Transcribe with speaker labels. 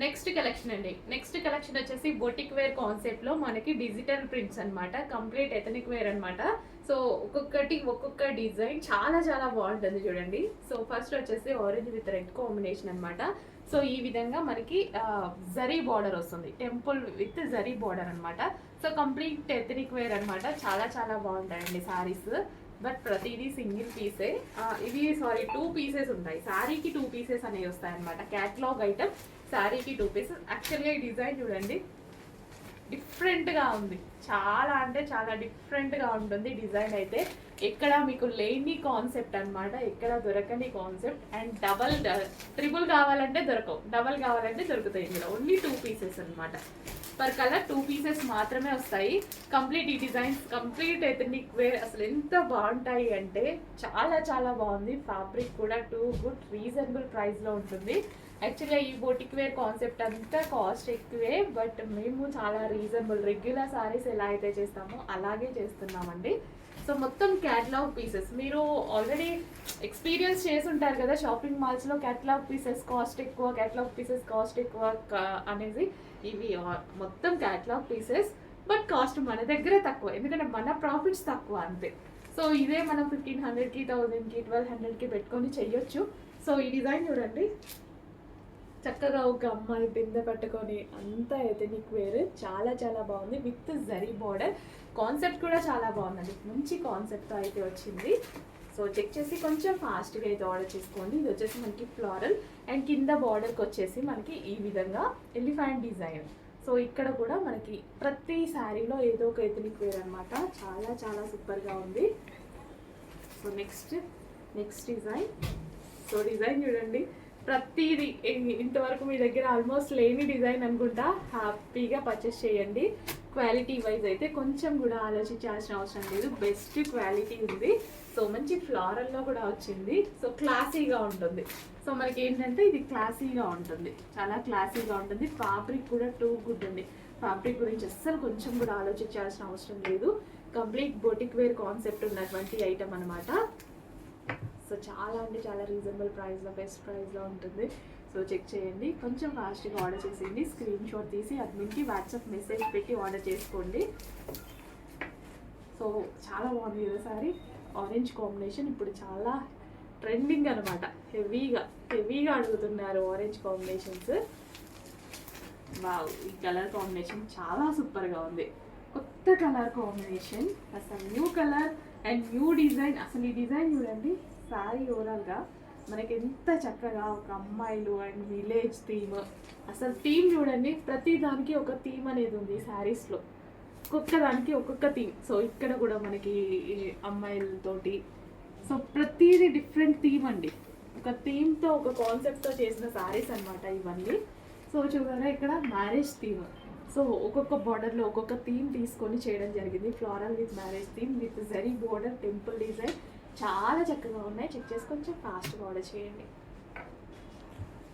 Speaker 1: Next collection అండి. Next collection వచ్చేసి boutique wear concept లో మనకి డిజిటల్ ప్రింట్స్ అన్నమాట. కంప్లీట్ ఎథనిక్ వేర్ అన్నమాట. సో ఒక్కొక్కటి ఒక్కొక్క డిజైన్ చాలా చాలా బాగుంటుంది చూడండి. సో ఫస్ట్ వచ్చేసి ఆరెంజ్ విత్ రెడ్ కాంబినేషన్ అన్నమాట. సో ఈ విధంగా మనకి జరీ బార్డర్ వస్తుంది, టెంపుల్ విత్ జరీ బార్డర్ అన్నమాట. సో కంప్లీట్ ఎథనిక్ వేర్ అన్నమాట. చాలా చాలా బాగుంటాయండి సారీస్. బట్ ప్రతిదీ సింగిల్ పీసే. ఇవి సారీ 2 పీసెస్ ఉంటాయి. శారీకి 2 పీసెస్ అనేవి వస్తాయి అనమాట. క్యాటలాగ్ ఐటమ్ శారీకి 2 పీసెస్. యాక్చువల్గా ఈ డిజైన్ చూడండి, డిఫరెంట్గా ఉంది. చాలా అంటే చాలా డిఫరెంట్గా ఉంటుంది డిజైన్ అయితే. ఎక్కడ మీకు లేని కాన్సెప్ట్ అనమాట, ఎక్కడ దొరకని కాన్సెప్ట్. అండ్ ట్రిపుల్ కావాలంటే దొరకవు, డబల్ కావాలంటే దొరుకుతాయి. ఇందులో ఓన్లీ 2 పీసెస్ అనమాట. పర్ కలర్ 2 పీసెస్ మాత్రమే వస్తాయి. కంప్లీట్ ఈ డిజైన్స్ కంప్లీట్ ఎథనిక్ వేర్. అసలు ఎంత బాగుంటాయి అంటే చాలా చాలా బాగుంది. ఫ్యాబ్రిక్ కూడా టూ గుడ్, రీజనబుల్ ప్రైస్లో ఉంటుంది. యాక్చువల్గా ఈ బొటిక్ వేర్ కాన్సెప్ట్ అంతా కాస్ట్ ఎక్కువే, బట్ మేము చాలా రీజనబుల్, రెగ్యులర్ సారీస్ ఎలా అయితే చేస్తామో అలాగే చేస్తున్నామండి. సో మొత్తం క్యాటలాగ్ పీసెస్. మీరు ఆల్రెడీ ఎక్స్పీరియన్స్ చేసి ఉంటారు కదా షాపింగ్ మాల్స్లో, క్యాటలాగ్ పీసెస్ కాస్ట్ ఎక్కువ, క్యాటలాగ్ పీసెస్ కాస్ట్ ఎక్కువ అనేది. ఇవి మొత్తం క్యాటలాగ్ పీసెస్, బట్ కాస్ట్ మన దగ్గర తక్కువ, ఎందుకంటే మన ప్రాఫిట్స్ తక్కువ అంతే. సో ఇదే మనం 1500కి, 1000కి, 1200కి పెట్టుకొని చెయ్యొచ్చు. సో ఈ డిజైన్ చూడండి, చక్కగా ఒక అమ్మాయి బిందె పట్టుకొని అంతా ఎథనిక్ వేర్. చాలా చాలా బాగుంది విత్ జరీ బార్డర్. కాన్సెప్ట్ కూడా చాలా బాగుందండి, మంచి కాన్సెప్ట్ అయితే వచ్చింది. సో చెక్ చేసి కొంచెం ఫాస్ట్గా అయితే ఆర్డర్ చేసుకోండి. ఇది వచ్చేసి మనకి ఫ్లోరల్ అండ్ కింద బార్డర్కి వచ్చేసి మనకి ఈ విధంగా ఎలిఫెంట్ డిజైన్. సో ఇక్కడ కూడా మనకి ప్రతి శారీలో ఏదో ఒక ఎథనిక్ వేర్ అనమాట. చాలా చాలా సూపర్గా ఉంది. So next design. So design చూడండి, ప్రతిదీ ఇంతవరకు మీ దగ్గర ఆల్మోస్ట్ లేని డిజైన్ అనుకుంటా. హ్యాపీగా పర్చేస్ చేయండి. క్వాలిటీ వైజ్ అయితే కొంచెం కూడా ఆలోచించాల్సిన అవసరం లేదు, బెస్ట్ క్వాలిటీ ఉంది. సో మంచి ఫ్లోరల్లో కూడా వచ్చింది. సో క్లాసీగా ఉంటుంది. సో మనకి ఏంటంటే ఇది క్లాసీగా ఉంటుంది, చాలా క్లాసీగా ఉంటుంది. ఫ్యాబ్రిక్ కూడా టూ గుడ్ అండి. ఫ్యాబ్రిక్ గురించి అస్సలు కొంచెం కూడా ఆలోచించాల్సిన అవసరం లేదు. కంప్లీట్ బొటిక్ వేర్ కాన్సెప్ట్ ఉన్నటువంటి ఐటమ్ అనమాట. సో చాలా అంటే చాలా రీజనబుల్ ప్రైస్లో, బెస్ట్ ప్రైస్లో ఉంటుంది. సో చెక్ చేయండి, కొంచెం ఫాస్ట్గా ఆర్డర్ చేసేయండి. స్క్రీన్ షాట్ తీసి అడ్మిన్కి వాట్సాప్ మెసేజ్ పెట్టి ఆర్డర్ చేసుకోండి. సో చాలా బాగుంది కదా సారీ. ఆరెంజ్ కాంబినేషన్ ఇప్పుడు చాలా ట్రెండింగ్ అనమాట. హెవీగా అడుగుతున్నారు ఆరెంజ్ కాంబినేషన్స్. వావ్, ఈ కలర్ కాంబినేషన్ చాలా సూపర్గా ఉంది. కొత్త కలర్ కాంబినేషన్, అసలు new colour and new design. అసలు ఈ డిజైన్ చూడండి, శారీ ఓవరాల్గా మనకి ఎంత చక్కగా ఒక అమ్మాయిలు అండ్ విలేజ్ థీమ్. అసలు థీమ్ చూడండి, ప్రతి దానికి ఒక థీమ్ అనేది ఉంది శారీస్లో, ఒక్కొక్క దానికి ఒక్కొక్క థీమ్. సో ఇక్కడ కూడా మనకి అమ్మాయిలతోటి, సో ప్రతిదీ డిఫరెంట్ థీమ్ అండి. ఒక థీమ్తో, ఒక కాన్సెప్ట్తో చేసిన శారీస్ అనమాట ఇవన్నీ. సో చూడారా ఇక్కడ మ్యారేజ్ థీమ్. సో ఒక్కొక్క బార్డర్లో ఒక్కొక్క థీమ్ తీసుకొని చేయడం జరిగింది. Floral with marriage theme with zari border, temple design. చాలా చక్కగా ఉన్నాయి. చెక్ చేసి కొంచెం ఫాస్ట్గా ఆర్డర్ చేయండి.